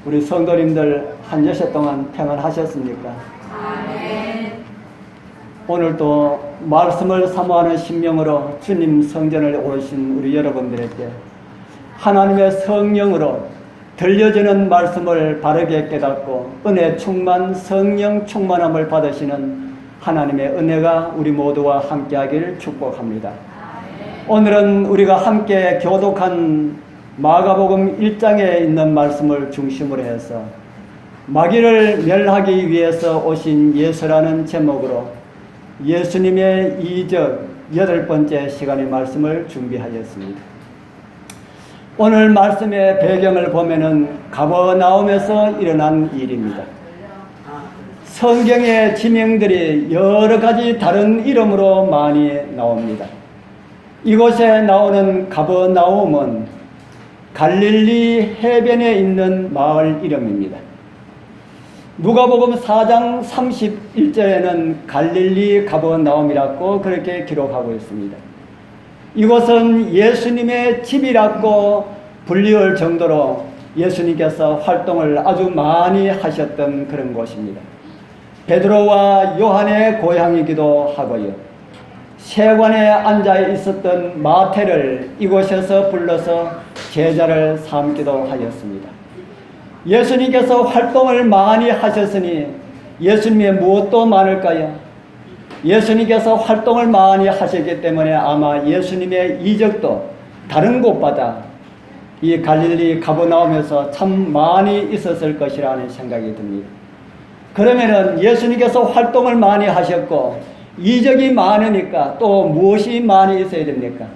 우리 성도님들 한 여섯 동안 평안하셨습니까? 아멘. 오늘도 말씀을 사모하는 심령으로 주님 성전을 오신 우리 여러분들에게 하나님의 성령으로 들려주는 말씀을 바르게 깨닫고 은혜 충만, 성령 충만함을 받으시는 하나님의 은혜가 우리 모두와 함께하기를 축복합니다. 오늘은 우리가 함께 교독한 마가복음 1장에 있는 말씀을 중심으로 해서 마귀를 멸하기 위해서 오신 예수라는 제목으로 예수님의 이적 8번째 시간의 말씀을 준비하였습니다. 오늘 말씀의 배경을 보면은 가버나움에서 일어난 일입니다. 성경의 지명들이 여러 가지 다른 이름으로 많이 나옵니다. 이곳에 나오는 가버나움은 갈릴리 해변에 있는 마을 이름입니다. 누가복음 4장 31절에는 갈릴리 가버나움이라고 그렇게 기록하고 있습니다. 이곳은 예수님의 집이라고 불리울 정도로 예수님께서 활동을 아주 많이 하셨던 그런 곳입니다. 베드로와 요한의 고향이기도 하고요. 세관에 앉아 있었던 마태를 이곳에서 불러서 제자를 삼기도 하였습니다. 예수님께서 활동을 많이 하셨으니 예수님의 무엇도 많을까요? 예수님께서 활동을 많이 하셨기 때문에 아마 예수님의 이적도 다른 곳보다 이 갈릴리 가버나움에서 참 많이 있었을 것이라는 생각이 듭니다. 그러면은 예수님께서 활동을 많이 하셨고 이적이 많으니까 또 무엇이 많이 있어야 됩니까?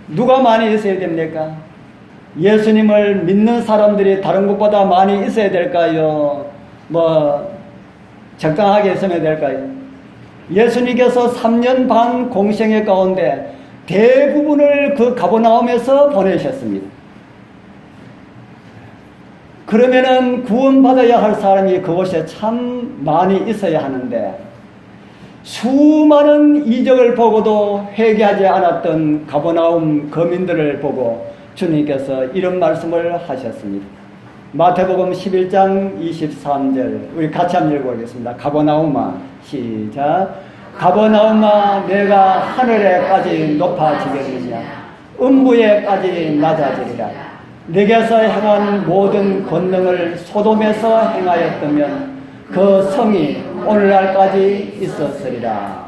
누가 많이 있어야 됩니까? 예수님을 믿는 사람들이 다른 곳보다 많이 있어야 될까요? 적당하게 있으면 될까요? 예수님께서 3년 반 공생애 가운데 대부분을 그 가버나움에서 보내셨습니다. 그러면은 구원받아야 할 사람이 그곳에 참 많이 있어야 하는데 수많은 이적을 보고도 회개하지 않았던 가버나움 거민들을 보고 주님께서 이런 말씀을 하셨습니다. 마태복음 11장 23절 우리 같이 한번 읽어보겠습니다. 가버나움아 시작. 가버나움아 내가 하늘에까지 높아지겠느냐 음부에까지 낮아지리라. 내게서 행한 모든 권능을 소돔에서 행하였다면 그 성이 오늘날까지 있었으리라.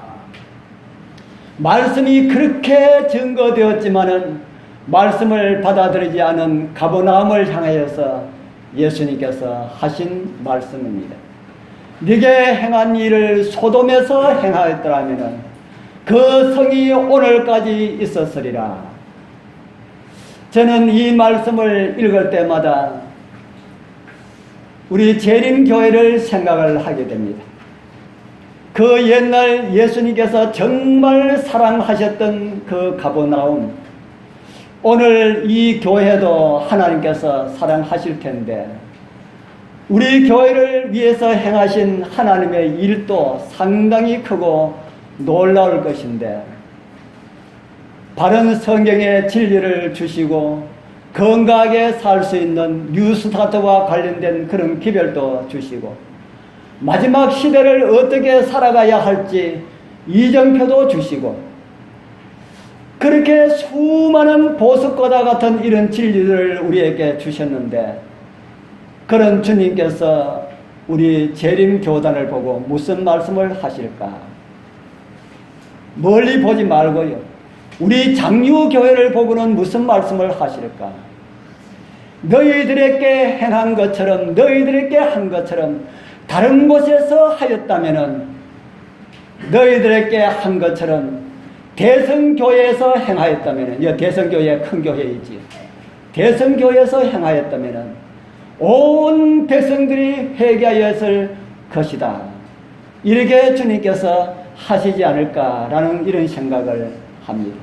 말씀이 그렇게 증거되었지만은 말씀을 받아들이지 않은 가버나움을 향하여서 예수님께서 하신 말씀입니다. 네게 행한 일을 소돔에서 행하였더라면 그 성이 오늘까지 있었으리라. 저는 이 말씀을 읽을 때마다 우리 재림교회를 생각을 하게 됩니다. 그 옛날 예수님께서 정말 사랑하셨던 그 가버나움, 오늘 이 교회도 하나님께서 사랑하실 텐데 우리 교회를 위해서 행하신 하나님의 일도 상당히 크고 놀라울 것인데 바른 성경의 진리를 주시고 건강하게 살 수 있는 뉴스타트와 관련된 그런 기별도 주시고 마지막 시대를 어떻게 살아가야 할지 이정표도 주시고 그렇게 수많은 보석과다 같은 이런 진리를 우리에게 주셨는데 그런 주님께서 우리 재림교단을 보고 무슨 말씀을 하실까? 멀리 보지 말고요. 우리 장유교회를 보고는 무슨 말씀을 하실까? 너희들에게 행한 것처럼 너희들에게 한 것처럼 다른 곳에서 하였다면은 너희들에게 한 것처럼 대성교회에서 행하였다면은 대성교회 큰 교회이지 대성교회에서 행하였다면은 온 백성들이 회개하였을 것이다. 이렇게 주님께서 하시지 않을까라는 이런 생각을 합니다.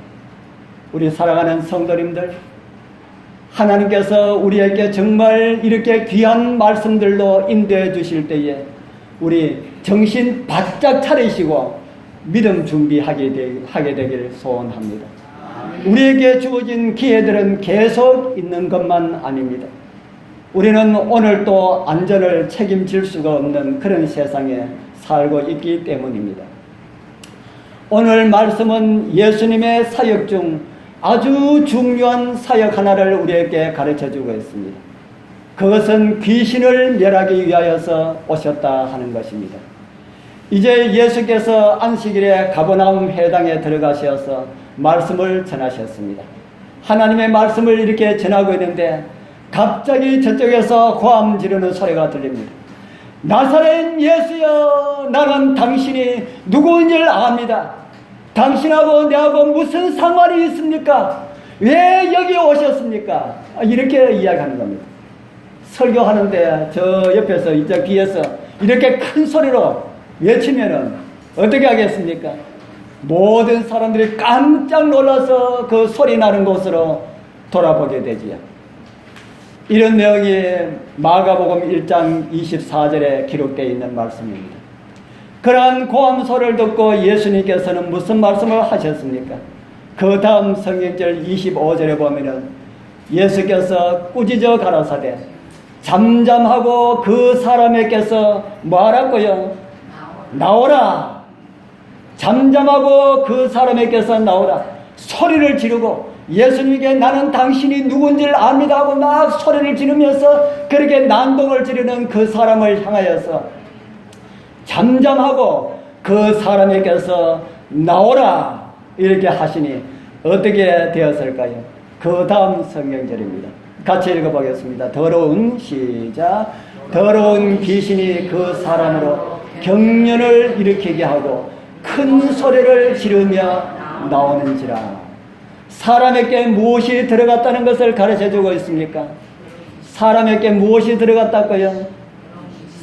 우리 사랑하는 성도님들, 하나님께서 우리에게 정말 이렇게 귀한 말씀들로 인도해 주실 때에 우리 정신 바짝 차리시고 믿음 준비하게 되길 소원합니다. 우리에게 주어진 기회들은 계속 있는 것만 아닙니다. 우리는 오늘 또 안전을 책임질 수가 없는 그런 세상에 살고 있기 때문입니다. 오늘 말씀은 예수님의 사역 중 아주 중요한 사역 하나를 우리에게 가르쳐주고 있습니다. 그것은 귀신을 멸하기 위하여서 오셨다 하는 것입니다. 이제 예수께서 안식일에 가버나움 회당에 들어가셔서 말씀을 전하셨습니다. 하나님의 말씀을 이렇게 전하고 있는데 갑자기 저쪽에서 고함 지르는 소리가 들립니다. 나사렛 예수여, 나는 당신이 누구인 줄 압니다. 당신하고 내하고 무슨 상관이 있습니까? 왜 여기 오셨습니까? 이렇게 이야기하는 겁니다. 설교하는데 저 옆에서 이쪽 뒤에서 이렇게 큰 소리로 외치면은 어떻게 하겠습니까? 모든 사람들이 깜짝 놀라서 그 소리 나는 곳으로 돌아보게 되지요. 이런 내용이 마가복음 1장 24절에 기록되어 있는 말씀입니다. 그러한 고함 소리를 듣고 예수님께서는 무슨 말씀을 하셨습니까? 그 다음 성경절 25절에 보면은 예수께서 꾸짖어 가라사대 잠잠하고 그 사람에게서 뭐하라고요? 나오라. 잠잠하고 그 사람에게서 나오라. 소리를 지르고 예수님께 나는 당신이 누군지를 압니다 하고 막 소리를 지르면서 그렇게 난동을 지르는 그 사람을 향하여서 잠잠하고 그 사람에게서 나오라 이렇게 하시니 어떻게 되었을까요? 그 다음 성경절입니다. 같이 읽어보겠습니다. 더러운 시작. 더러운 귀신이 그 사람으로 경련을 일으키게 하고 큰 소리를 지르며 나오는지라. 사람에게 무엇이 들어갔다는 것을 가르쳐주고 있습니까? 사람에게 무엇이 들어갔다고요?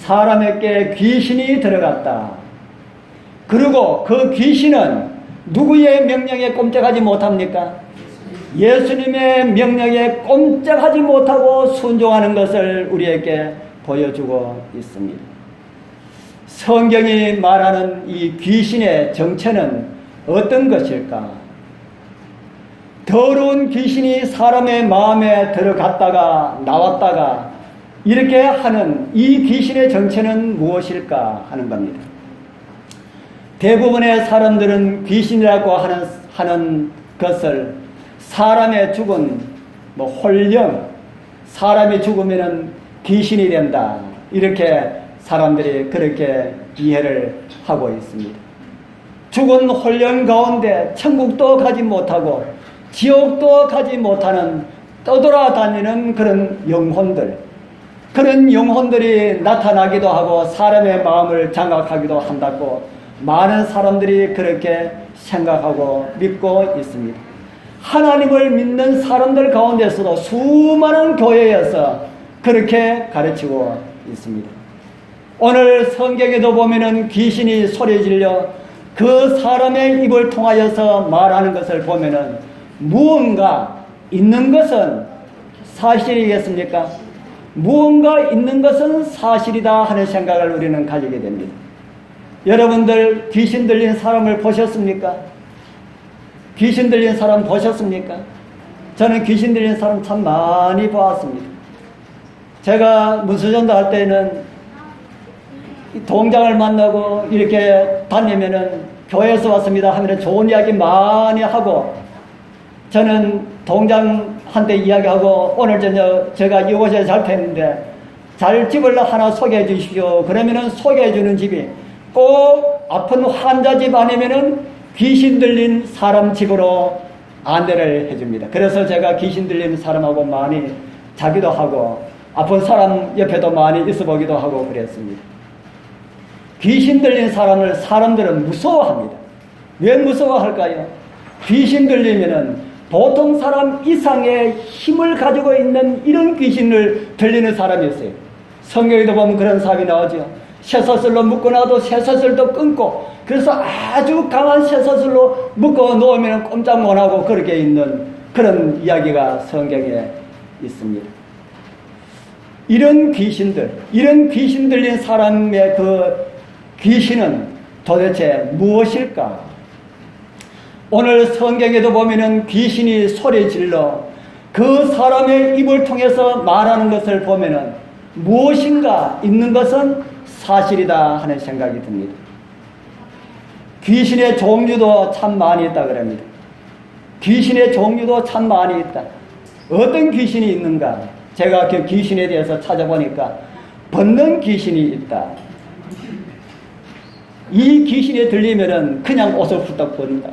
사람에게 귀신이 들어갔다. 그리고 그 귀신은 누구의 명령에 꼼짝하지 못합니까? 예수님의 명령에 꼼짝하지 못하고 순종하는 것을 우리에게 보여주고 있습니다. 성경이 말하는 이 귀신의 정체는 어떤 것일까? 더러운 귀신이 사람의 마음에 들어갔다가 나왔다가 이렇게 하는 이 귀신의 정체는 무엇일까 하는 겁니다. 대부분의 사람들은 귀신이라고 하는 것을 사람의 죽은 홀령, 사람이 죽으면 귀신이 된다 이렇게 사람들이 그렇게 이해를 하고 있습니다. 죽은 홀령 가운데 천국도 가지 못하고 지옥도 가지 못하는 떠돌아다니는 그런 영혼들, 그런 영혼들이 나타나기도 하고 사람의 마음을 장악하기도 한다고 많은 사람들이 그렇게 생각하고 믿고 있습니다. 하나님을 믿는 사람들 가운데서도 수많은 교회에서 그렇게 가르치고 있습니다. 오늘 성경에도 보면은 귀신이 소리 질려 그 사람의 입을 통하여서 말하는 것을 보면은 무언가 있는 것은 사실이겠습니까? 무언가 있는 것은 사실이다 하는 생각을 우리는 가지게 됩니다. 여러분들 귀신 들린 사람을 보셨습니까? 귀신 들린 사람 보셨습니까? 저는 귀신 들린 사람 참 많이 보았습니다. 제가 문수전도 할 때는 동장을 만나고 이렇게 다니면은 교회에서 왔습니다 하면 좋은 이야기 많이 하고 저는 동장한테 이야기하고 오늘 저녁 제가 이곳에 잘 텐데 잘 집을 하나 소개해 주십시오. 그러면은 소개해 주는 집이 꼭 아픈 환자 집 아니면은 귀신 들린 사람 집으로 안내를 해줍니다. 그래서 제가 귀신 들린 사람하고 많이 자기도 하고 아픈 사람 옆에도 많이 있어 보기도 하고 그랬습니다. 귀신 들린 사람을 사람들은 무서워합니다. 왜 무서워할까요? 귀신 들리면은 보통 사람 이상의 힘을 가지고 있는 이런 귀신을 들리는 사람이 있어요. 성경에도 보면 그런 사람이 나오죠. 쇠사슬로 묶어놔도 쇠사슬도 끊고 그래서 아주 강한 쇠사슬로 묶어 놓으면 꼼짝 못하고 그렇게 있는 그런 이야기가 성경에 있습니다. 이런 귀신들, 이런 귀신 들린 사람의 그 귀신은 도대체 무엇일까? 오늘 성경에도 보면은 귀신이 소리 질러 그 사람의 입을 통해서 말하는 것을 보면은 무엇인가 있는 것은 사실이다 하는 생각이 듭니다. 귀신의 종류도 참 많이 있다 그럽니다. 귀신의 종류도 참 많이 있다. 어떤 귀신이 있는가? 제가 그 귀신에 대해서 찾아보니까 벗는 귀신이 있다. 이 귀신에 들리면은 그냥 옷을 훌떡 벗는다.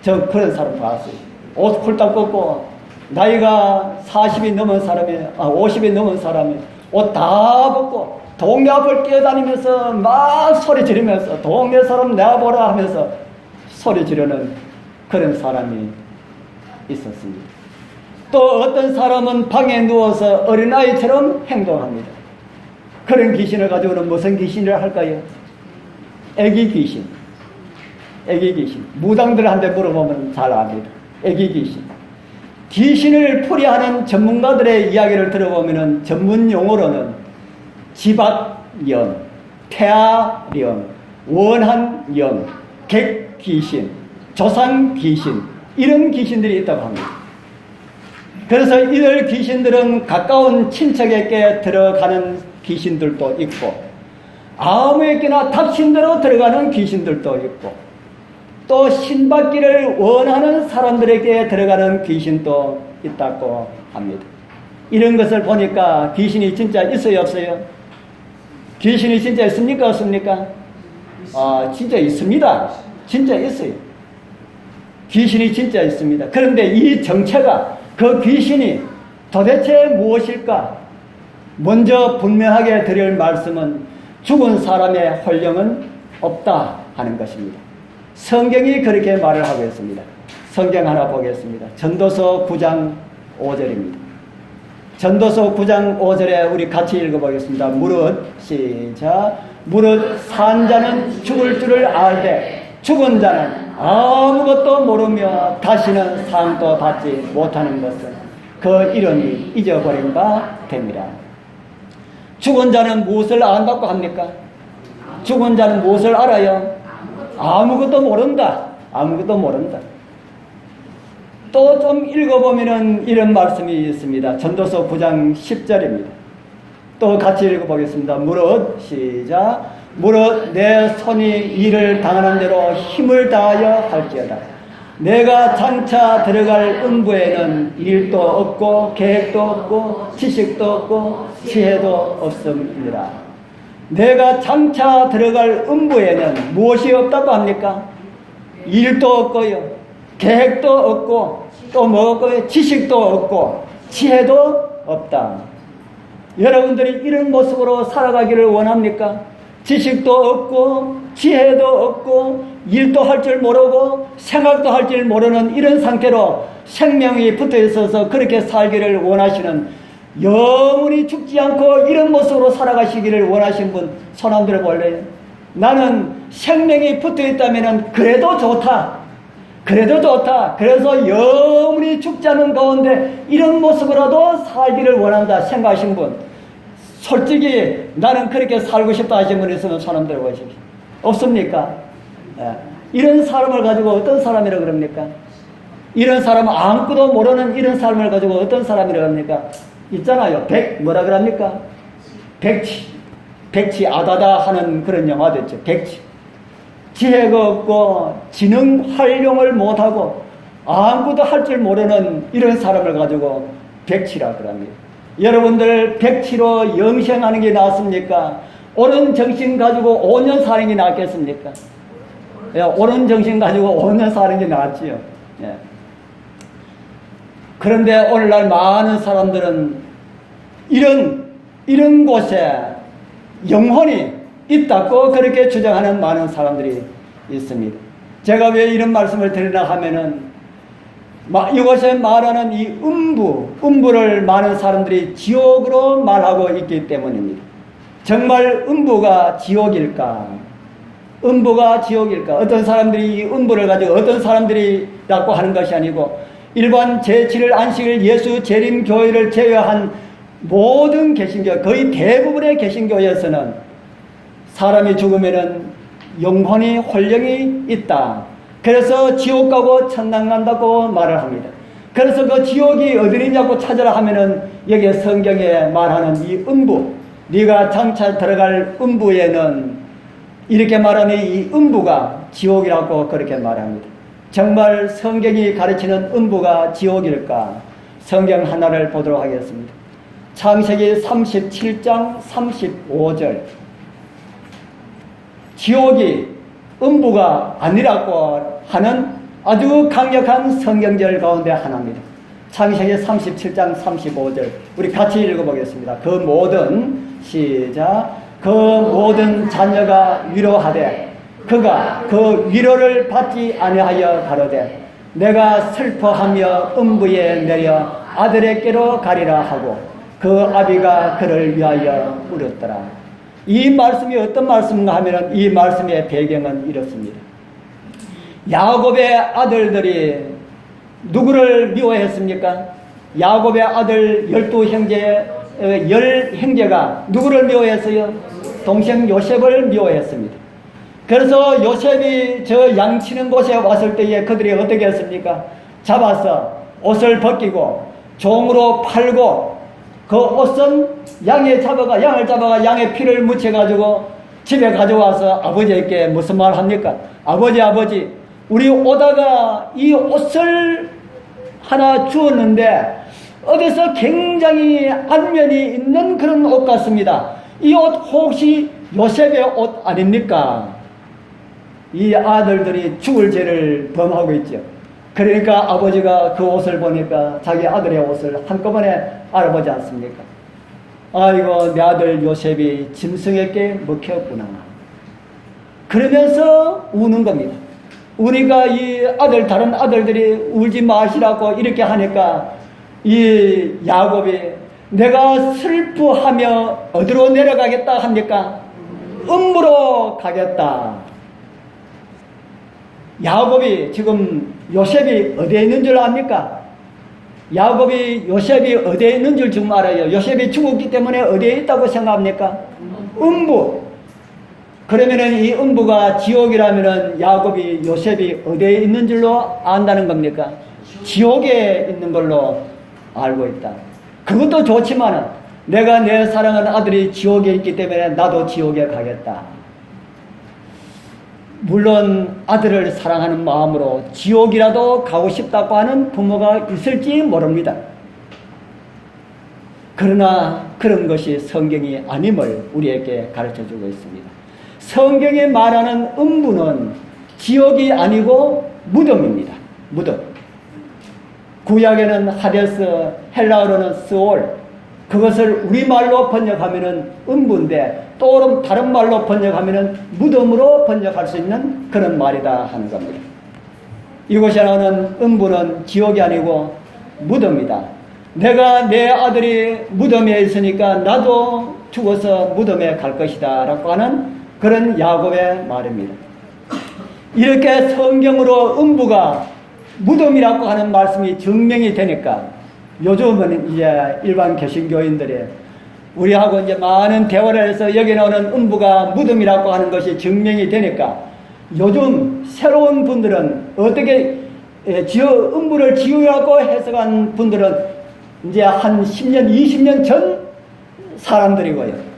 저 그런 사람 봤어요. 옷 훌떡 벗고 나이가 40이 넘은 사람이 50이 넘은 사람이 옷 다 벗고 동네 앞을 뛰어다니면서 막 소리 지르면서 동네 사람 내보라 하면서 소리 지르는 그런 사람이 있었습니다. 또 어떤 사람은 방에 누워서 어린아이처럼 행동합니다. 그런 귀신을 가지고는 무슨 귀신이라 할까요? 애기 귀신. 애기 귀신. 무당들한테 물어보면 잘 압니다. 애기 귀신. 귀신을 풀이하는 전문가들의 이야기를 들어보면 전문 용어로는 지박령, 태아령, 원한령, 객귀신, 조상귀신 이런 귀신들이 있다고 합니다. 그래서 이들 귀신들은 가까운 친척에게 들어가는 귀신들도 있고 아무에게나 닥친대로 들어가는 귀신들도 있고 또 신받기를 원하는 사람들에게 들어가는 귀신도 있다고 합니다. 이런 것을 보니까 귀신이 진짜 있어요, 없어요? 귀신이 진짜 있습니까, 없습니까? 진짜 있습니다. 진짜 있어요. 귀신이 진짜 있습니다. 그런데 이 정체가 그 귀신이 도대체 무엇일까? 먼저 분명하게 드릴 말씀은 죽은 사람의 혼령은 없다 하는 것입니다. 성경이 그렇게 말을 하고 있습니다. 성경 하나 보겠습니다. 전도서 9장 5절입니다. 전도서 9장 5절에 우리 같이 읽어보겠습니다. 무릇 시작. 무릇 산 자는 죽을 줄을 알되 죽은 자는 아무것도 모르며 다시는 상도 받지 못하는 것은 그 이름이 잊어버린 바 됩니다. 죽은 자는 무엇을 안다고 합니까? 죽은 자는 무엇을 알아요? 아무것도 모른다. 아무것도 모른다. 또 좀 읽어보면 이런 말씀이 있습니다. 전도서 9장 10절입니다. 또 같이 읽어보겠습니다. 무릇 시작. 무릇 내 손이 일을 당하는 대로 힘을 다하여 할지어다. 내가 장차 들어갈 음부에는 일도 없고 계획도 없고 지식도 없고 지혜도 없음이니라. 내가 장차 들어갈 음부에는 무엇이 없다고 합니까? 일도 없고요, 계획도 없고, 또 뭐 없고요, 지식도 없고 지혜도 없다. 여러분들이 이런 모습으로 살아가기를 원합니까? 지식도 없고 지혜도 없고 일도 할 줄 모르고 생각도 할 줄 모르는 이런 상태로 생명이 붙어 있어서 그렇게 살기를 원하시는, 영원히 죽지 않고 이런 모습으로 살아가시기를 원하시는 분 손 한번 들어볼래요? 나는 생명이 붙어 있다면 그래도 좋다. 그래도 좋다. 그래서 영원히 죽지 않은 가운데 이런 모습으로도 살기를 원한다 생각하신 분, 솔직히 나는 그렇게 살고 싶다 하시는 분 있으면 손 한번 들어보십시오. 없습니까? 예. 이런 사람을 가지고 어떤 사람이라고 그럽니까? 이런 사람은 아무것도 모르는 이런 사람을 가지고 어떤 사람이라고 합니까? 있잖아요. 뭐라 그럽니까? 백치 아다다 하는 그런 영화도 있죠. 백치. 지혜가 없고 지능 활용을 못하고 아무것도 할 줄 모르는 이런 사람을 가지고 백치라 그럽니다. 여러분들 백치로 영생하는 게 낫습니까? 옳은 정신 가지고 5년 사는 게 낫겠습니까? 예, 옳은 정신 가지고 5년 사는 게 낫지요. 예. 그런데 오늘날 많은 사람들은 이런 곳에 영혼이 있다고 그렇게 주장하는 많은 사람들이 있습니다. 제가 왜 이런 말씀을 드리나 하면은 이곳에 말하는 이 음부를 많은 사람들이 지옥으로 말하고 있기 때문입니다. 정말 음부가 지옥일까? 음부가 지옥일까? 어떤 사람들이 이 음부를 가지고 어떤 사람들이라고 하는 것이 아니고 일반 제7일 안식일 예수 재림 교회를 제외한 모든 개신교, 거의 대부분의 개신교에서는 사람이 죽으면은 영혼이 혼령이 있다. 그래서 지옥 가고 천당 간다고 말을 합니다. 그래서 그 지옥이 어디냐고 찾으라 하면은 여기 성경에 말하는 이 음부, 네가 장차 들어갈 음부에는 이렇게 말하는 이 음부가 지옥이라고 그렇게 말합니다. 정말 성경이 가르치는 음부가 지옥일까? 성경 하나를 보도록 하겠습니다. 창세기 37장 35절. 지옥이 음부가 아니라고 하는 아주 강력한 성경절 가운데 하나입니다. 창세기 37장 35절. 우리 같이 읽어보겠습니다. 그 모든, 시작. 그 모든 자녀가 위로하되 그가 그 위로를 받지 아니하여 가로되 내가 슬퍼하며 음부에 내려 아들에게로 가리라 하고 그 아비가 그를 위하여 울었더라. 이 말씀이 어떤 말씀인가 하면 이 말씀의 배경은 이렇습니다. 야곱의 아들들이 누구를 미워했습니까? 야곱의 아들 10형제가 누구를 미워했어요? 동생 요셉을 미워했습니다. 그래서 요셉이 저 양치는 곳에 왔을 때에 그들이 어떻게 했습니까? 잡아서 옷을 벗기고 종으로 팔고 그 옷은 양을 잡아가 양의 피를 묻혀가지고 집에 가져와서 아버지에게 무슨 말 합니까? 아버지, 우리 오다가 이 옷을 하나 주었는데 어디서 굉장히 안면이 있는 그런 옷 같습니다. 이 옷 혹시 요셉의 옷 아닙니까? 이 아들들이 죽을 죄를 범하고 있죠. 그러니까 아버지가 그 옷을 보니까 자기 아들의 옷을 한꺼번에 알아보지 않습니까? 아이고, 내 아들 요셉이 짐승에게 먹혔구나. 그러면서 우는 겁니다. 우리가 이 다른 아들들이 울지 마시라고 이렇게 하니까 이 야곱이 내가 슬퍼하며 어디로 내려가겠다 합니까? 음부로 가겠다. 야곱이 지금 요셉이 어디에 있는 줄 압니까? 야곱이 요셉이 어디에 있는 줄 지금 알아요. 요셉이 죽었기 때문에 어디에 있다고 생각합니까? 음부. 그러면은 이 음부가 지옥이라면은 야곱이 요셉이 어디에 있는 줄로 안다는 겁니까? 지옥에 있는 걸로 알고 있다. 그것도 좋지만은 내가 내 사랑하는 아들이 지옥에 있기 때문에 나도 지옥에 가겠다. 물론 아들을 사랑하는 마음으로 지옥이라도 가고 싶다고 하는 부모가 있을지 모릅니다. 그러나 그런 것이 성경이 아님을 우리에게 가르쳐주고 있습니다. 성경이 말하는 음부는 지옥이 아니고 무덤입니다. 무덤. 구약에는 하데스, 헬라어로는 스올, 그것을 우리말로 번역하면은 음부인데 또 다른 말로 번역하면은 무덤으로 번역할 수 있는 그런 말이다 하는 겁니다. 이곳에 나오는 음부는 지옥이 아니고 무덤이다. 내가 내 아들이 무덤에 있으니까 나도 죽어서 무덤에 갈 것이다 라고 하는 그런 야곱의 말입니다. 이렇게 성경으로 음부가 무덤이라고 하는 말씀이 증명이 되니까 요즘은 이제 일반 개신교인들이 우리하고 이제 많은 대화를 해서 여기 나오는 음부가 무덤이라고 하는 것이 증명이 되니까 요즘 새로운 분들은 어떻게 음부를 지옥이라고 해석한 분들은 이제 한 10년, 20년 전 사람들이고요.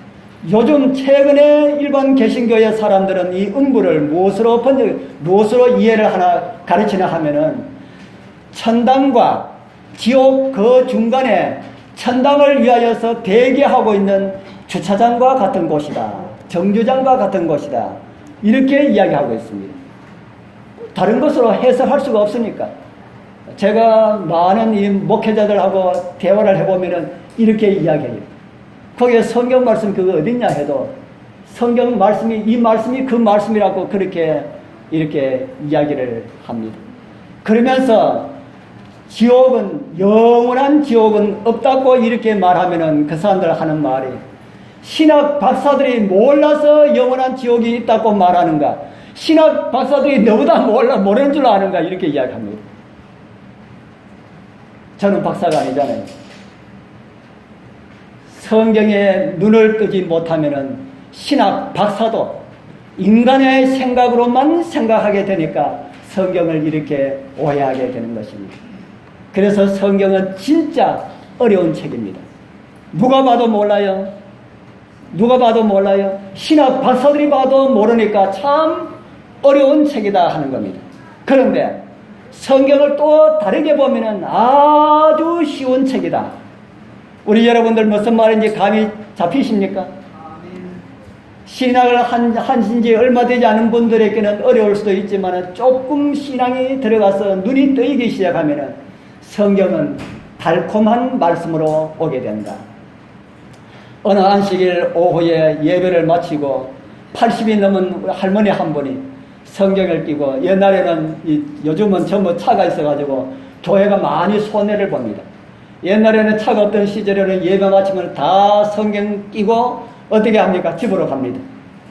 요즘 최근에 일반 개신교의 사람들은 이 음부를 무엇으로 이해를 가르치나 하면은 천당과 지옥 그 중간에 천당을 위하여서 대기하고 있는 주차장과 같은 곳이다. 정류장과 같은 곳이다. 이렇게 이야기하고 있습니다. 다른 것으로 해석할 수가 없으니까. 제가 많은 이 목회자들하고 대화를 해보면은 이렇게 이야기해요. 거기에 성경 말씀 그거 어딨냐 해도 성경 말씀이 이 말씀이 그 말씀이라고 그렇게 이렇게 이야기를 합니다. 그러면서 영원한 지옥은 없다고 이렇게 말하면은 그 사람들 하는 말이 신학 박사들이 몰라서 영원한 지옥이 있다고 말하는가? 신학 박사들이 너보다 모르는 줄 아는가? 이렇게 이야기합니다. 저는 박사가 아니잖아요. 성경에 눈을 뜨지 못하면은 신학 박사도 인간의 생각으로만 생각하게 되니까 성경을 이렇게 오해하게 되는 것입니다. 그래서 성경은 진짜 어려운 책입니다. 누가 봐도 몰라요. 누가 봐도 몰라요. 신학 박사들이 봐도 모르니까 참 어려운 책이다 하는 겁니다. 그런데 성경을 또 다르게 보면은 아주 쉬운 책이다. 우리 여러분들 무슨 말인지 감이 잡히십니까? 신학을 하신지 얼마 되지 않은 분들에게는 어려울 수도 있지만 조금 신앙이 들어가서 눈이 뜨이기 시작하면 성경은 달콤한 말씀으로 오게 된다. 어느 안식일 오후에 예배를 마치고 80이 넘은 우리 할머니 한 분이 성경을 끼고, 옛날에는 요즘은 전부 차가 있어가지고 교회가 많이 손해를 봅니다. 옛날에는 차가 없던 시절에는 예배 마치면 다 성경 끼고 어떻게 합니까? 집으로 갑니다.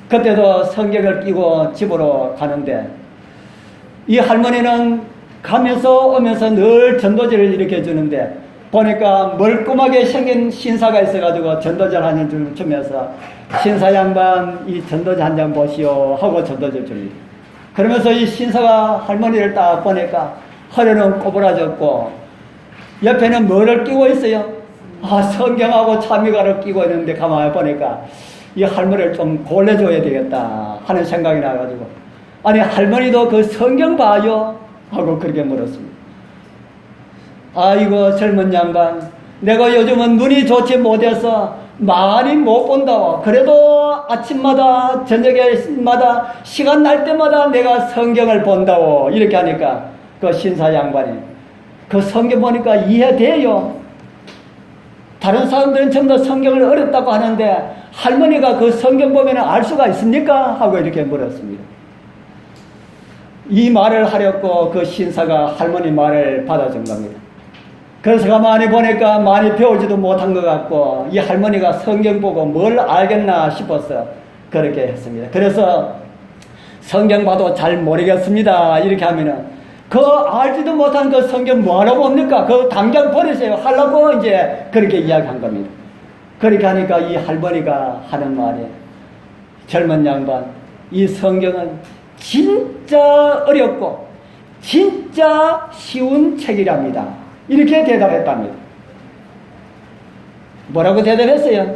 그때도 성경을 끼고 집으로 가는데, 이 할머니는 가면서 오면서 늘 전도지를 이렇게 주는데, 보니까 멀끔하게 생긴 신사가 있어가지고 전도지를 한 줄 주면서, 신사 양반 이 전도지 한 장 보시오 하고 전도지를 줍니다. 그러면서 이 신사가 할머니를 딱 보니까 허리는 꼬부라졌고 옆에는 뭐를 끼고 있어요? 성경하고 참미가를 끼고 있는데 가만히 보니까 이 할머니를 좀 골라줘야 되겠다 하는 생각이 나가지고, 아니 할머니도 그 성경 봐요? 하고 그렇게 물었습니다. 아이고 젊은 양반, 내가 요즘은 눈이 좋지 못해서 많이 못 본다고, 그래도 아침마다 저녁에마다 시간 날 때마다 내가 성경을 본다고 이렇게 하니까 그 신사 양반이, 그 성경 보니까 이해돼요. 다른 사람들은 전부 다 성경을 어렵다고 하는데 할머니가 그 성경 보면 알 수가 있습니까? 하고 이렇게 물었습니다. 이 말을 하려고 그 신사가 할머니 말을 받아준 겁니다. 그래서 가만히 보니까 많이 배우지도 못한 것 같고, 이 할머니가 성경 보고 뭘 알겠나 싶어서 그렇게 했습니다. 그래서 성경 봐도 잘 모르겠습니다 이렇게 하면은, 그 알지도 못한 그 성경 뭐하라고 봅니까? 그 당장 버리세요 하려고 이제 그렇게 이야기한 겁니다. 그렇게 하니까 이 할머니가 하는 말이, 젊은 양반, 이 성경은 진짜 어렵고 진짜 쉬운 책이랍니다. 이렇게 대답했답니다. 뭐라고 대답했어요?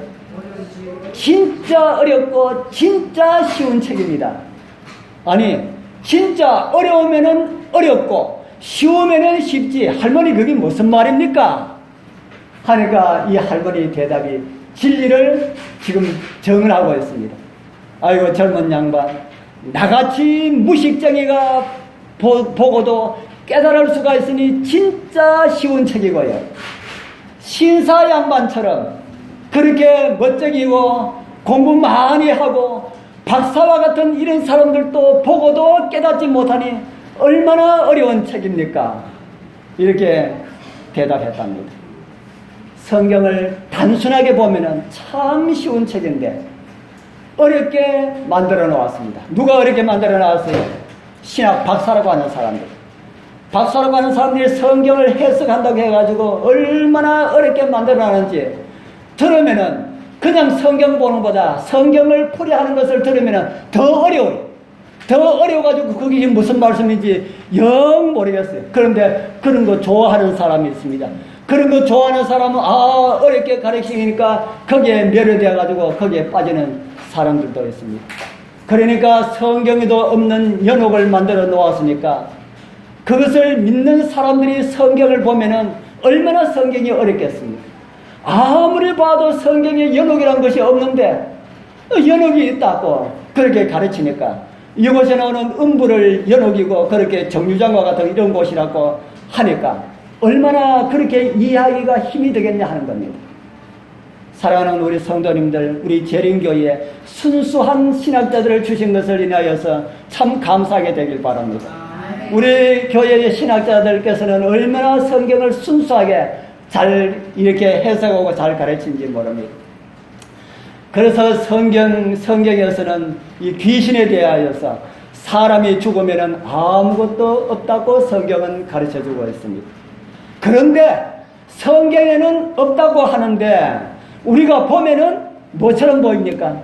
진짜 어렵고 진짜 쉬운 책입니다. 아니, 진짜 어려우면은 어렵고 쉬우면은 쉽지, 할머니 그게 무슨 말입니까? 하니까 이 할머니 대답이 진리를 지금 정언하고 있습니다. 아이고 젊은 양반, 나같이 무식쟁이가 보고도 깨달을 수가 있으니 진짜 쉬운 책이고요. 신사 양반처럼 그렇게 멋쟁이고 공부 많이 하고 박사와 같은 이런 사람들도 보고도 깨닫지 못하니 얼마나 어려운 책입니까? 이렇게 대답했답니다. 성경을 단순하게 보면은 참 쉬운 책인데 어렵게 만들어 놓았습니다. 누가 어렵게 만들어 놨어요? 신학 박사라고 하는 사람들. 박사라고 하는 사람들이 성경을 해석한다고 해가지고 얼마나 어렵게 만들어놨는지 들으면은, 그냥 성경 보는 것보다 성경을 풀이하는 것을 들으면은 더 어려워요. 더 어려워가지고 그게 무슨 말씀인지 영 모르겠어요. 그런데 그런 거 좋아하는 사람이 있습니다. 그런 거 좋아하는 사람은 어렵게 가르치니까 거기에 매료되어가지고 거기에 빠지는 사람들도 있습니다. 그러니까 성경에도 없는 연옥을 만들어 놓았으니까 그것을 믿는 사람들이 성경을 보면은 얼마나 성경이 어렵겠습니까? 아무리 봐도 성경에 연옥이라는 것이 없는데 연옥이 있다고 그렇게 가르치니까, 이곳에 나오는 음부를 연옥이고 그렇게 정류장과 같은 이런 곳이라고 하니까 얼마나 그렇게 이해하기가 힘이 되겠냐 하는 겁니다. 사랑하는 우리 성도님들, 우리 재림교회에 순수한 신학자들을 주신 것을 인하여서 참 감사하게 되길 바랍니다. 우리 교회의 신학자들께서는 얼마나 성경을 순수하게 잘 이렇게 해석하고 잘 가르친지 모릅니다. 그래서 성경에서는 이 귀신에 대하여서 사람이 죽으면 아무것도 없다고 성경은 가르쳐주고 있습니다. 그런데 성경에는 없다고 하는데 우리가 보면은 뭐처럼 보입니까?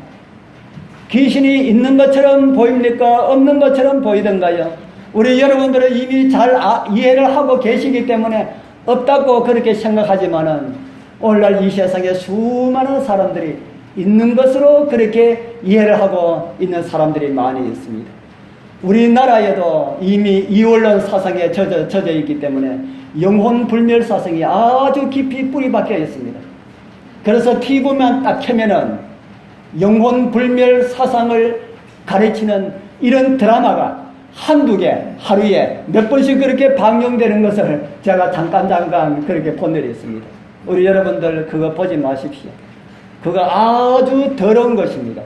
귀신이 있는 것처럼 보입니까? 없는 것처럼 보이던가요? 우리 여러분들은 이미 잘 이해를 하고 계시기 때문에 없다고 그렇게 생각하지만은 오늘날 이 세상에 수많은 사람들이 있는 것으로 그렇게 이해를 하고 있는 사람들이 많이 있습니다. 우리나라에도 이미 이원론 사상에 젖어 있기 때문에 영혼 불멸 사상이 아주 깊이 뿌리 박혀 있습니다. 그래서 TV만 딱 켜면은 영혼 불멸 사상을 가르치는 이런 드라마가 한두 개 하루에 몇 번씩 그렇게 방영되는 것을 제가 잠깐 그렇게 본 일이 있습니다. 우리 여러분들 그거 보지 마십시오. 그거 아주 더러운 것입니다.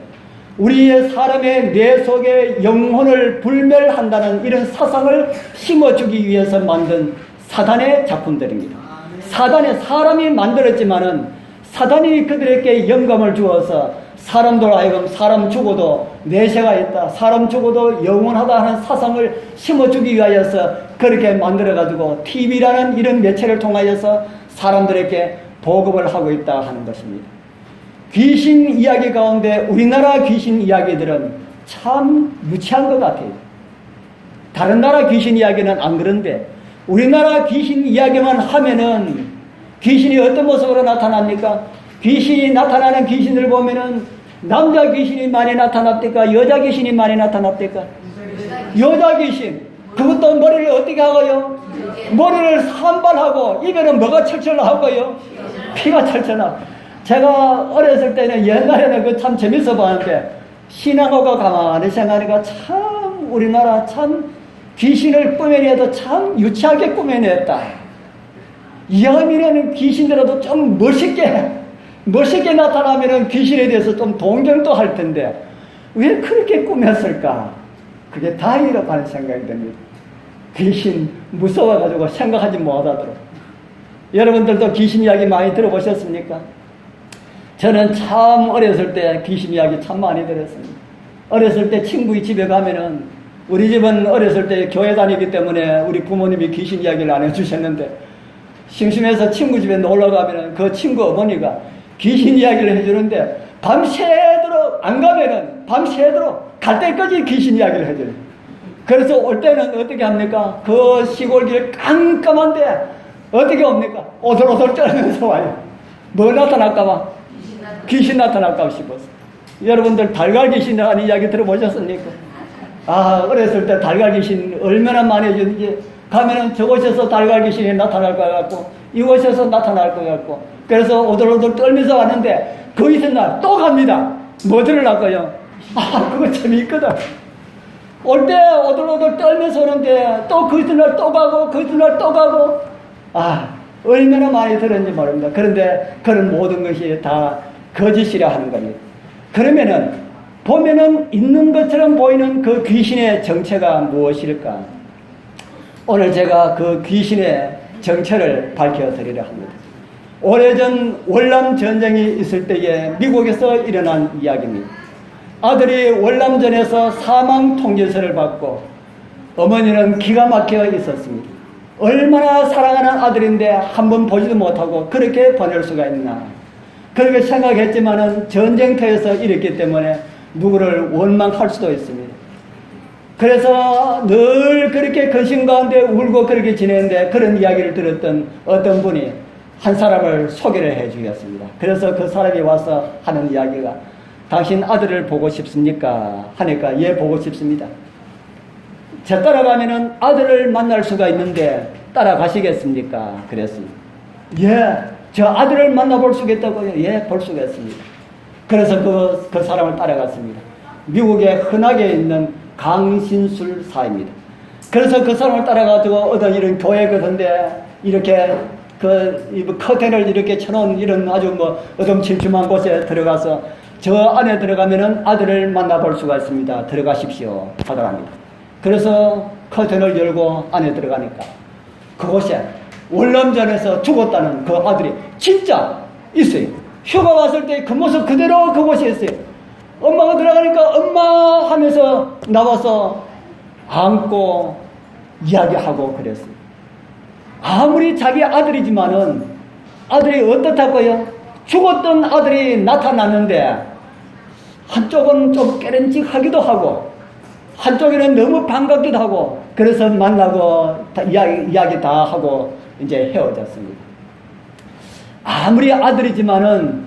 우리의 사람의 뇌 속에 영혼을 불멸한다는 이런 사상을 심어주기 위해서 만든 사단의 작품들입니다. 사람이 만들었지만은 사단이 그들에게 영감을 주어서 사람들 하여금 사람 죽어도 내세가 있다, 사람 죽어도 영원하다 하는 사상을 심어주기 위하여서 그렇게 만들어가지고 TV라는 이런 매체를 통하여서 사람들에게 보급을 하고 있다 하는 것입니다. 귀신 이야기 가운데 우리나라 귀신 이야기들은 참 유치한 것 같아요. 다른 나라 귀신 이야기는 안 그런데 우리나라 귀신 이야기만 하면은 귀신이 어떤 모습으로 나타납니까? 귀신이 나타나는 귀신을 보면은 남자 귀신이 많이 나타납니까? 여자 귀신이 많이 나타납니까? 여자 귀신. 그것도 머리를 어떻게 하고요? 머리를 산발하고 입에는 뭐가 철철 나오고요? 피가 철철 나. 제가 어렸을 때는 옛날에는 그 참 재밌어 봤는데 신앙호가 가만히 생각하니까 참 우리나라 참 귀신을 꾸며내도 참 유치하게 꾸며냈다. 이왕이면은 귀신이라도 좀 멋있게 나타나면은 귀신에 대해서 좀 동경도 할 텐데 왜 그렇게 꾸몄을까? 그게 다행이라고 하는 생각이 듭니다. 귀신 무서워가지고 생각하지 못하도록. 여러분들도 귀신 이야기 많이 들어보셨습니까? 저는 참 어렸을 때 귀신 이야기 참 많이 들었습니다. 어렸을 때 친구의 집에 가면은 우리 집은 어렸을 때 교회 다니기 때문에 우리 부모님이 귀신 이야기를 안 해주셨는데 심심해서 친구 집에 놀러 가면은 그 친구 어머니가 귀신 이야기를 해주는데 밤새도록 안 가면은 밤새도록 갈 때까지 귀신 이야기를 해줘요. 그래서 올 때는 어떻게 합니까? 그 시골길 깜깜한데 어떻게 옵니까? 오돌오돌 떨면서 와요. 뭐 나타날까봐? 귀신 나타날까 싶어서. 여러분들 달걀 귀신이라는 이야기 들어보셨습니까? 아, 어렸을 때 달걀 귀신 얼마나 많이 해주는지 가면은 저곳에서 달걀 귀신이 나타날 것 같고 이곳에서 나타날 것 같고 그래서 오돌오돌 떨면서 왔는데 그 이튿날 또 갑니다. 뭐 들으려고요? 아, 그거 재미있거든. 올 때 오돌오돌 떨면서 오는데 또 그 이튿날 또 가고 그 이튿날 또 가고 아, 얼마나 많이 들었는지 모릅니다. 그런데 그런 모든 것이 다 거짓이라 하는 겁니다. 그러면은 보면은 있는 것처럼 보이는 그 귀신의 정체가 무엇일까? 오늘 제가 그 귀신의 정체를 밝혀드리려 합니다. 오래전 월남 전쟁이 있을 때에 미국에서 일어난 이야기입니다. 아들이 월남전에서 사망 통지서를 받고 어머니는 기가 막혀 있었습니다. 얼마나 사랑하는 아들인데 한 번 보지도 못하고 그렇게 보낼 수가 있나. 그렇게 생각했지만은 전쟁터에서 이랬기 때문에 누구를 원망할 수도 있습니다. 그래서 늘 그렇게 근심 가운데 울고 그렇게 지내는데 그런 이야기를 들었던 어떤 분이 한 사람을 소개를 해 주셨습니다. 그래서 그 사람이 와서 하는 이야기가 당신 아들을 보고 싶습니까? 하니까 예, 보고 싶습니다. 저 따라가면은 아들을 만날 수가 있는데 따라가시겠습니까? 그랬습니다. 예, 저 아들을 만나볼 수가 있다고요? 예, 볼 수가 있습니다. 그래서 그 사람을 따라갔습니다. 미국에 흔하게 있는 강신술사입니다. 그래서 그 사람을 따라가지고 어떤 이런 교회 같은데 이렇게 그 커튼을 이렇게 쳐놓은 이런 아주 뭐 어둠침침한 곳에 들어가서 저 안에 들어가면은 아들을 만나볼 수가 있습니다. 들어가십시오. 하더랍니다. 그래서 커튼을 열고 안에 들어가니까 그곳에 월남전에서 죽었다는 그 아들이 진짜 있어요. 휴가 왔을 때 그 모습 그대로 그곳에 있어요. 엄마가 들어가니까 엄마 하면서 나와서 안고 이야기하고 그랬어요. 아무리 자기 아들이지만은 아들이 어떻다고요? 죽었던 아들이 나타났는데 한쪽은 좀 깨름직하기도 하고 한쪽에는 너무 반갑기도 하고 그래서 만나고 이야기 다 하고 이제 헤어졌습니다. 아무리 아들이지만은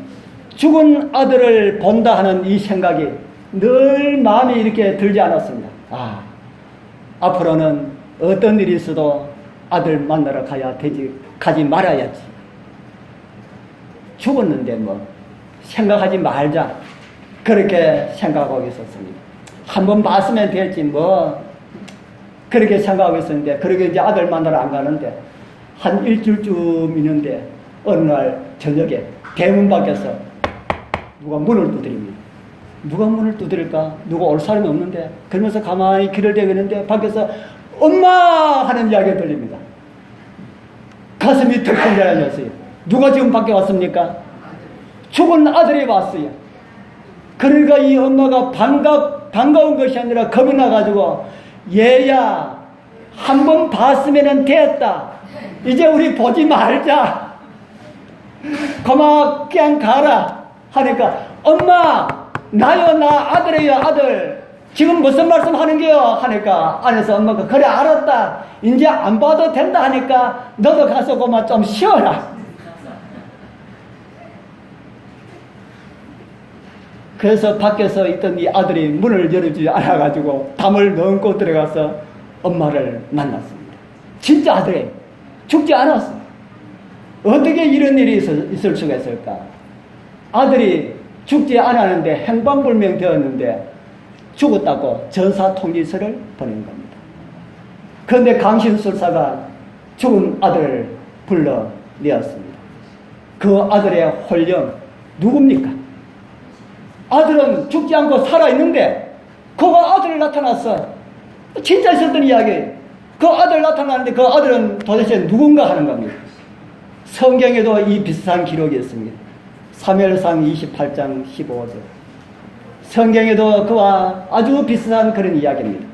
죽은 아들을 본다 하는 이 생각이 늘 마음이 이렇게 들지 않았습니다. 앞으로는 어떤 일이 있어도 아들 만나러 가지 말아야지. 죽었는데 뭐 생각하지 말자. 그렇게 생각하고 있었습니다. 한번 봤으면 됐지 뭐 그렇게 생각하고 있었는데, 그렇게 이제 아들 만나러 안 가는데 한 일주일쯤 있는데 어느 날 저녁에 대문 밖에서 누가 문을 두드립니다. 누가 문을 두드릴까? 누가 올 사람이 없는데, 그러면서 가만히 길을 대고 있는데 밖에서 엄마 하는 이야기가 들립니다. 가슴이 덜컹 내려졌어요. 누가 지금 밖에 왔습니까? 죽은 아들이 왔어요. 그러니까 이 엄마가 반가운 것이 아니라 겁이 나가지고, 얘야 한번 봤으면 됐다. 이제 우리 보지 말자. 그만 그냥 가라 하니까, 엄마 나요, 나 아들이에요, 아들. 지금 무슨 말씀 하는 게요? 하니까 안에서 엄마가 그래 알았다. 이제 안 봐도 된다 하니까 너도 가서 그만 좀 쉬어라. 그래서 밖에서 있던 이 아들이 문을 열어주지 않아가지고 담을 넘고 들어가서 엄마를 만났습니다. 진짜 아들이 죽지 않았어. 어떻게 이런 일이 있을 수가 있을까? 아들이 죽지 않았는데 행방불명 되었는데 죽었다고 전사통지서를 보낸 겁니다. 그런데 강신술사가 죽은 아들을 불러내었습니다. 그 아들의 홀령 누굽니까? 아들은 죽지 않고 살아있는데 그 아들이 나타났어. 진짜 있었던 이야기예요. 그 아들 나타났는데 그 아들은 도대체 누군가 하는 겁니다. 성경에도 이 비슷한 기록이 있습니다. 사무엘상 28장 15절. 성경에도 그와 아주 비슷한 그런 이야기입니다.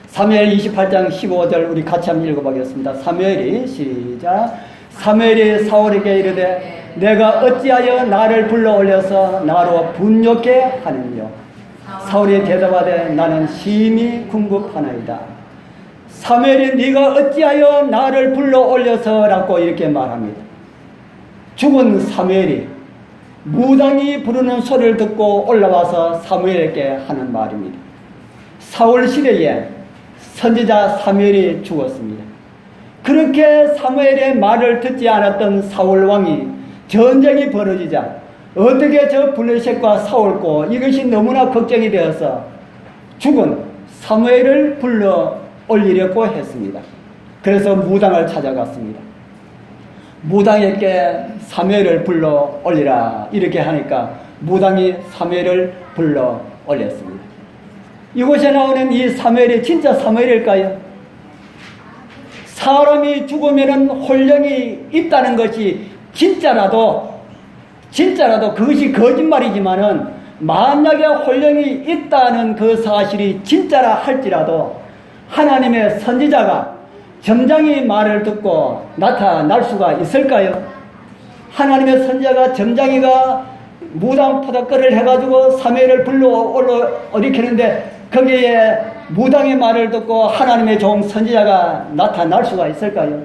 사무엘 28장 15절 우리 같이 한번 읽어보겠습니다. 사무엘이 시작. 사무엘이 사울에게 이르되 내가 어찌하여 나를 불러 올려서 나로 분욕케 하느뇨. 사울이 대답하되 나는 심히 궁급하나이다. 사무엘이 네가 어찌하여 나를 불러 올려서라고 이렇게 말합니다. 죽은 사무엘이 무당이 부르는 소리를 듣고 올라와서 사무엘에게 하는 말입니다. 사울 시대에 선지자 사무엘이 죽었습니다. 그렇게 사무엘의 말을 듣지 않았던 사울 왕이 전쟁이 벌어지자 어떻게 저 블레셋과 싸울고 이것이 너무나 걱정이 되어서 죽은 사무엘을 불러 올리려고 했습니다. 그래서 무당을 찾아갔습니다. 무당에게 사무엘을 불러 올리라 이렇게 하니까 무당이 사무엘을 불러 올렸습니다. 이곳에 나오는 이 사무엘이 진짜 사무엘일까요? 사람이 죽으면 혼령이 있다는 것이 진짜라도 그것이 거짓말이지만은 만약에 혼령이 있다는 그 사실이 진짜라 할지라도 하나님의 선지자가 점장이 말을 듣고 나타날 수가 있을까요? 하나님의 선지자가 점장이가 무당 포닥거리를 해가지고 사무엘을 불러 일으키는데 거기에 무당의 말을 듣고 하나님의 종 선지자가 나타날 수가 있을까요?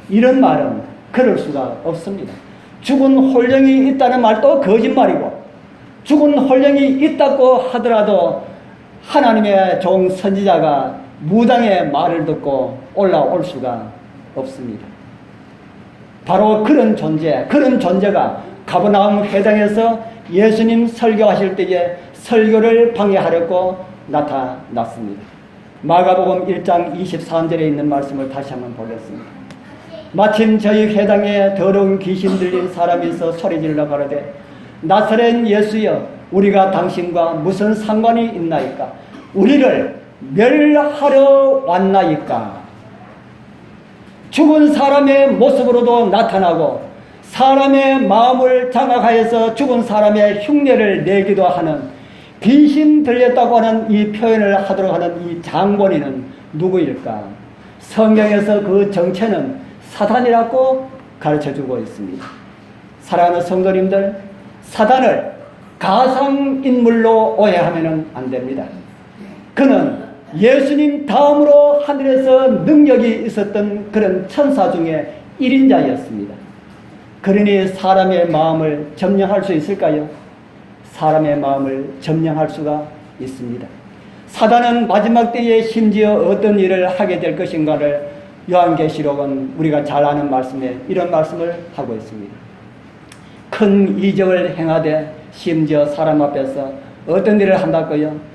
이런 말은 그럴 수가 없습니다. 죽은 혼령이 있다는 말도 거짓말이고 죽은 혼령이 있다고 하더라도 하나님의 종 선지자가 무당의 말을 듣고 올라올 수가 없습니다. 바로 그런 존재가 가버나움 회당에서 예수님 설교하실 때에 설교를 방해하려고 나타났습니다. 마가복음 1장 23절에 있는 말씀을 다시 한번 보겠습니다. 마침 저희 회당에 더러운 귀신 들린 사람이 있어 소리질러 가로되 나사렛 예수여 우리가 당신과 무슨 상관이 있나이까? 우리를 멸하러 왔나이까? 죽은 사람의 모습으로도 나타나고 사람의 마음을 장악하여서 죽은 사람의 흉내를 내기도 하는 귀신 들렸다고 하는 이 표현을 하도록 하는 이 장본인은 누구일까? 성경에서 그 정체는 사단이라고 가르쳐주고 있습니다. 사랑하는 성도님들, 사단을 가상인물로 오해하면 안 됩니다. 그는 예수님 다음으로 하늘에서 능력이 있었던 그런 천사 중에 1인자였습니다. 그러니 사람의 마음을 점령할 수 있을까요? 사람의 마음을 점령할 수가 있습니다. 사단은 마지막 때에 심지어 어떤 일을 하게 될 것인가를 요한계시록은 우리가 잘 아는 말씀에 이런 말씀을 하고 있습니다. 큰 이적을 행하되 심지어 사람 앞에서 어떤 일을 한다고요?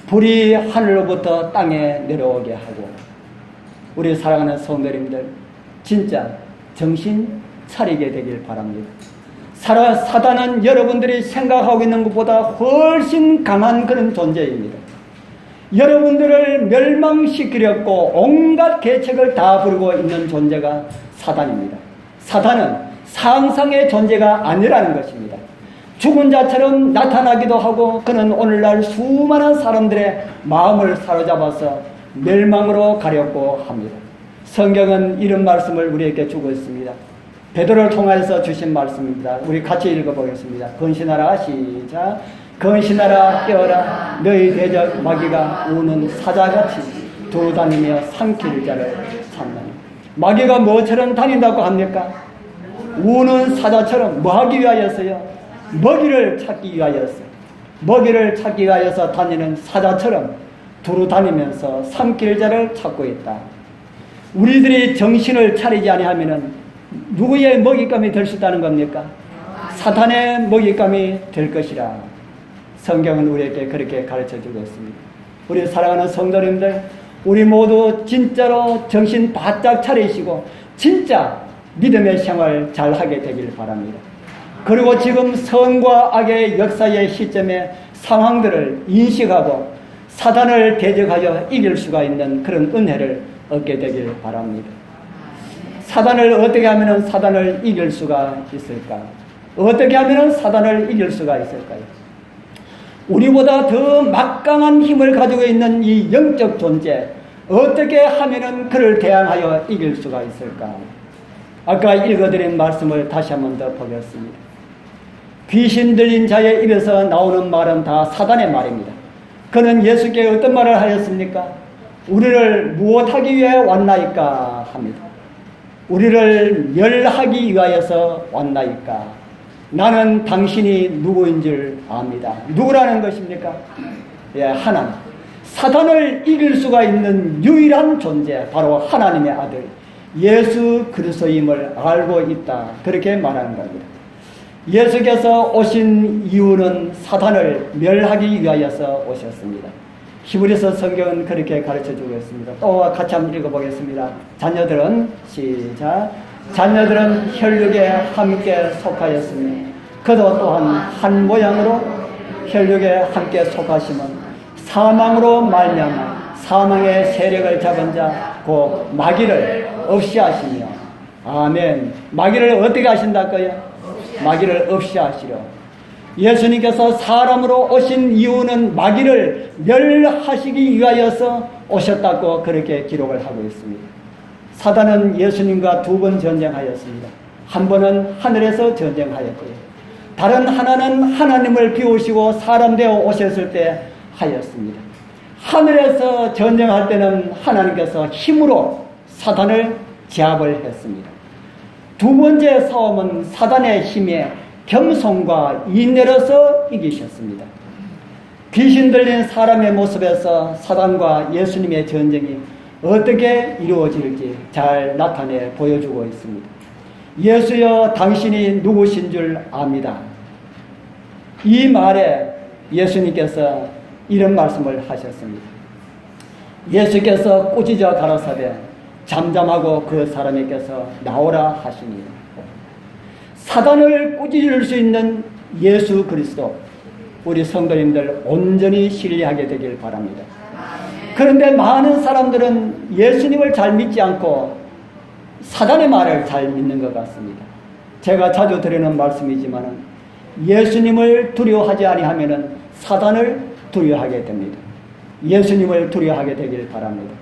불이 하늘로부터 땅에 내려오게 하고. 우리 사랑하는 성도님들, 진짜 정신 차리게 되길 바랍니다. 사단은 여러분들이 생각하고 있는 것보다 훨씬 강한 그런 존재입니다. 여러분들을 멸망시키려고 온갖 계책을 다 부리고 있는 존재가 사단입니다. 사단은 상상의 존재가 아니라는 것입니다. 죽은 자처럼 나타나기도 하고 그는 오늘날 수많은 사람들의 마음을 사로잡아서 멸망으로 가려고 합니다. 성경은 이런 말씀을 우리에게 주고 있습니다. 베드로를 통해서 주신 말씀입니다. 우리 같이 읽어보겠습니다. 건신하라, 시작. 건신하라, 깨어라. 너희 대적 마귀가 우는 사자같이 돌아다니며 삼킬 자를 찾나니. 마귀가 뭐처럼 다닌다고 합니까? 우는 사자처럼 뭐 하기 위하여서요? 먹이를 찾기 위하여서. 먹이를 찾기 위하여서 다니는 사자처럼 두루 다니면서 삼킬 자를 찾고 있다. 우리들이 정신을 차리지 아니하면은 누구의 먹잇감이 될 수 있다는 겁니까? 사탄의 먹잇감이 될 것이라. 성경은 우리에게 그렇게 가르쳐주고 있습니다. 우리 사랑하는 성도님들, 우리 모두 진짜로 정신 바짝 차리시고 진짜 믿음의 생활 잘 하게 되길 바랍니다. 그리고 지금 선과 악의 역사의 시점에 상황들을 인식하고 사단을 대적하여 이길 수가 있는 그런 은혜를 얻게 되길 바랍니다. 사단을 어떻게 하면 사단을 이길 수가 있을까? 어떻게 하면 사단을 이길 수가 있을까요? 우리보다 더 막강한 힘을 가지고 있는 이 영적 존재, 어떻게 하면 그를 대항하여 이길 수가 있을까? 아까 읽어드린 말씀을 다시 한 번 더 보겠습니다. 귀신 들린 자의 입에서 나오는 말은 다 사단의 말입니다. 그는 예수께 어떤 말을 하였습니까? 우리를 무엇하기 위해 왔나이까 합니다. 우리를 멸하기 위하여서 왔나이까. 나는 당신이 누구인 줄 압니다. 누구라는 것입니까? 예, 하나님. 사단을 이길 수가 있는 유일한 존재, 바로 하나님의 아들 예수 그리스도임을 알고 있다. 그렇게 말하는 겁니다. 예수께서 오신 이유는 사단을 멸하기 위하여서 오셨습니다. 히브리서 성경은 그렇게 가르쳐주고 있습니다. 또 같이 한번 읽어보겠습니다. 자녀들은 시작. 자녀들은 혈육에 함께 속하였으며 그도 또한 한 모양으로 혈육에 함께 속하심은 사망으로 말미암아 사망의 세력을 잡은 자 곧 마귀를 없이 하시며. 아멘. 마귀를 어떻게 하신다고요? 마귀를 없이 하시려. 예수님께서 사람으로 오신 이유는 마귀를 멸하시기 위하여서 오셨다고 그렇게 기록을 하고 있습니다. 사단은 예수님과 두 번 전쟁하였습니다. 한 번은 하늘에서 전쟁하였고요. 다른 하나는 하나님을 비우시고 사람 되어 오셨을 때 하였습니다. 하늘에서 전쟁할 때는 하나님께서 힘으로 사단을 제압을 했습니다. 두 번째 싸움은 사단의 힘에 겸손과 인내로서 이기셨습니다. 귀신 들린 사람의 모습에서 사단과 예수님의 전쟁이 어떻게 이루어질지 잘 나타내 보여주고 있습니다. 예수여 당신이 누구신 줄 압니다. 이 말에 예수님께서 이런 말씀을 하셨습니다. 예수께서 꾸짖어 가라사대 잠잠하고 그 사람에게서 나오라 하시니. 사단을 꾸짖을 수 있는 예수 그리스도, 우리 성도님들 온전히 신뢰하게 되길 바랍니다. 그런데 많은 사람들은 예수님을 잘 믿지 않고 사단의 말을 잘 믿는 것 같습니다. 제가 자주 드리는 말씀이지만 예수님을 두려워하지 아니하면 사단을 두려워하게 됩니다. 예수님을 두려워하게 되길 바랍니다.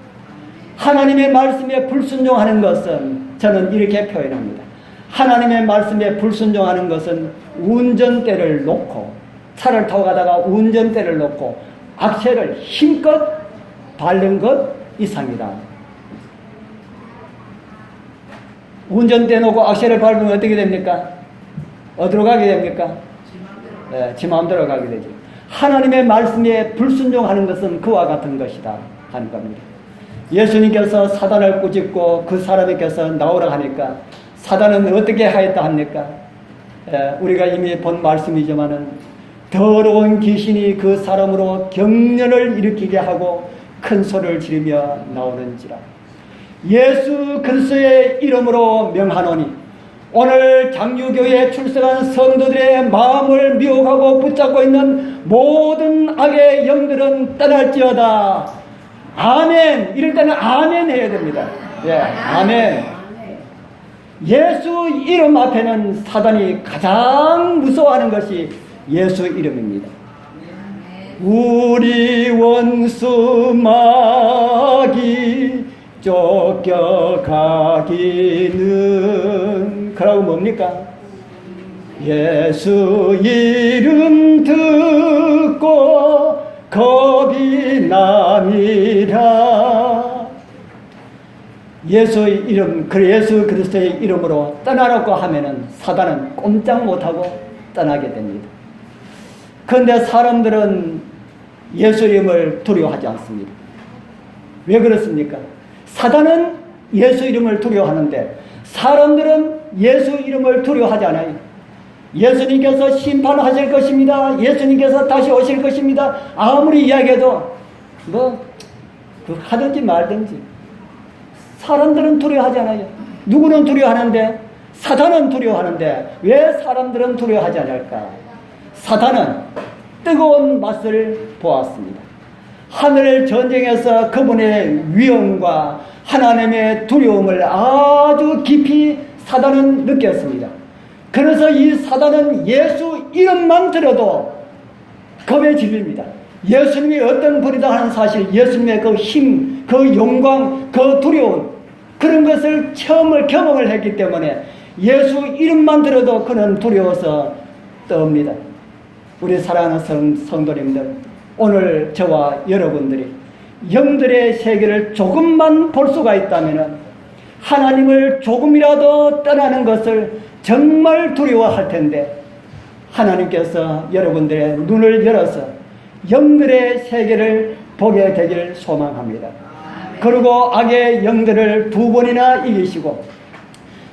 하나님의 말씀에 불순종하는 것은 저는 이렇게 표현합니다. 하나님의 말씀에 불순종하는 것은 운전대를 놓고, 차를 타고 가다가 운전대를 놓고 악셀을 힘껏 바른 것 이상이다. 운전대 놓고 악셀을 밟으면 어떻게 됩니까? 어디로 가게 됩니까? 지 마음대로 가게 되죠. 하나님의 말씀에 불순종하는 것은 그와 같은 것이다 하는 겁니다. 예수님께서 사단을 꾸짖고 그 사람에게서 나오라 하니까 사단은 어떻게 하였다 합니까? 우리가 이미 본 말씀이지만은 더러운 귀신이 그 사람으로 경련을 일으키게 하고 큰 소리를 지르며 나오는지라. 예수 그리스도의 이름으로 명하노니 오늘 장유교회에 출석한 성도들의 마음을 미혹하고 붙잡고 있는 모든 악의 영들은 떠날지어다. 아멘. 이럴 때는 아멘 해야 됩니다. 예, 아멘. 예수 이름 앞에는 사단이 가장 무서워하는 것이 예수 이름입니다. 우리 원수 마귀 쫓겨가기는 그러고 뭡니까? 예수 이름 듣고 겁이 남이라. 예수의 이름, 예수 그리스도의 이름으로 떠나라고 하면은 사단은 꼼짝 못하고 떠나게 됩니다. 그런데 사람들은 예수 이름을 두려워하지 않습니다. 왜 그렇습니까? 사단은 예수 이름을 두려워하는데 사람들은 예수 이름을 두려워하지 않아요. 예수님께서 심판하실 것입니다. 예수님께서 다시 오실 것입니다. 아무리 이야기해도 하든지 말든지 사람들은 두려워하지 않아요. 누구는 두려워하는데 사단은 두려워하는데 왜 사람들은 두려워하지 않을까? 사단은 뜨거운 맛을 보았습니다. 하늘 전쟁에서 그분의 위엄과 하나님의 두려움을 아주 깊이 사단은 느꼈습니다. 그래서 이 사단은 예수 이름만 들어도 겁에 질립니다. 예수님이 어떤 분이다 하는 사실, 예수님의 그 힘, 그 영광, 그 두려움, 그런 것을 처음을 경험을 했기 때문에 예수 이름만 들어도 그는 두려워서 떠옵니다. 우리 사랑하는 성도님들, 오늘 저와 여러분들이 영들의 세계를 조금만 볼 수가 있다면 하나님을 조금이라도 떠나는 것을 정말 두려워할 텐데 하나님께서 여러분들의 눈을 열어서 영들의 세계를 보게 되길 소망합니다. 그리고 악의 영들을 2번이나 이기시고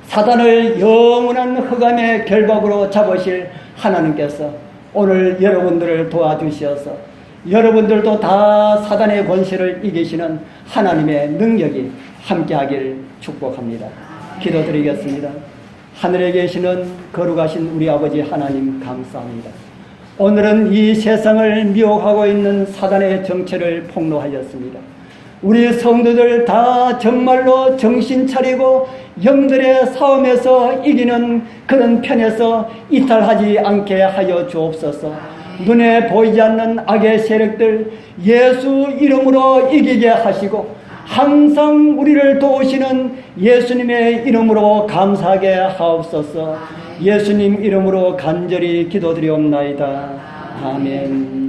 사단을 영원한 흑암의 결박으로 잡으실 하나님께서 오늘 여러분들을 도와주시어서 여러분들도 다 사단의 권세를 이기시는 하나님의 능력이 함께하길 축복합니다. 기도드리겠습니다. 하늘에 계시는 거룩하신 우리 아버지 하나님 감사합니다. 오늘은 이 세상을 미혹하고 있는 사단의 정체를 폭로하였습니다. 우리 성도들 다 정말로 정신 차리고 영들의 싸움에서 이기는 그런 편에서 이탈하지 않게 하여 주옵소서. 눈에 보이지 않는 악의 세력들 예수 이름으로 이기게 하시고 항상 우리를 도우시는 예수님의 이름으로 감사하게 하옵소서. 예수님 이름으로 간절히 기도드리옵나이다. 아멘.